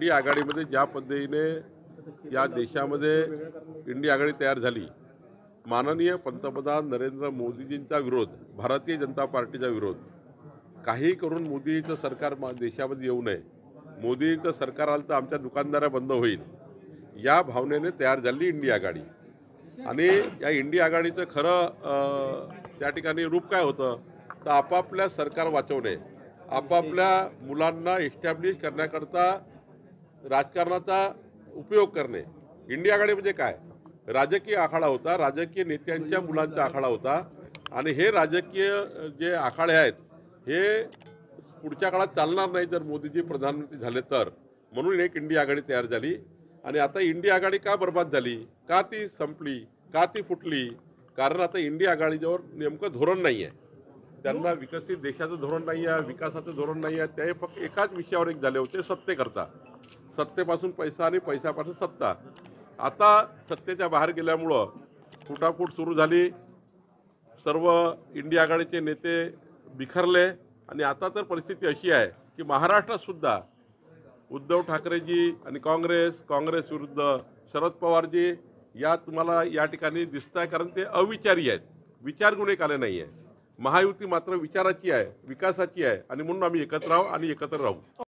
India आघाडीमध्ये ज्या पद्धतीने या देशामध्ये इंडिया आघाडी तयार झाली, माननीय पंतप्रधान नरेंद्र मोदीजींचा विरोध, भारतीय जनता पार्टीचा विरोध, काही करून मोदीचं सरकार देशामध्ये येऊ नये, मोदीचं सरकार आलं तर आमच्या दुकानदाऱ्या बंद होईल, या भावनेने तयार झाली इंडिया आघाडी। आणि या इंडिया आघाडीचं खरं त्या ठिकाणी रूप काय होतं तर आपापल्या सरकार वाचवणे, आपापल्या मुलांना इस्टॅब्लिश करण्याकरता राजकारणाचा उपयोग करणे। इंडिया आघाडी म्हणजे काय, राजकीय आखाडा होता, राजकीय नेत्यांच्या मुलांचा आखाडा होता। आणि हे राजकीय जे आखाडे आहेत हे पुढच्या काळात चालणार नाही जर मोदीजी प्रधानमंत्री झाले तर, म्हणून एक इंडिया आघाडी तयार झाली। आणि आता इंडिया आघाडी का बर्बाद झाली, का ती संपली, का ती फुटली, कारण आता इंडिया आघाडीजवळ नेमकं धोरण नाही आहे, त्यांना विकसित देशाचं धोरण नाही आहे, विकासाचं धोरण नाही आहे, ते फक्त एकाच विषयावर एक झाले होते, सत्तेकरता, सत्तेपासून पैसा आणि पैशापासून सत्ता। आता सत्तेच्या बाहेर गेल्यामुळं फुटाफूट सुरू झाली, सर्व इंडिया आघाडीचे नेते बिखरले। आणि आता तर परिस्थिती अशी आहे की महाराष्ट्रात सुद्धा उद्धव ठाकरेजी आणि काँग्रेस विरुद्ध शरद पवारजी या तुम्हाला या ठिकाणी दिसत आहे, कारण ते अविचारी आहेत, विचारगुण एक आले नाही आहे। महायुती मात्र विचाराची आहे, विकासाची आहे, आणि म्हणून आम्ही एकत्र आहोत आणि एकत्र राहू।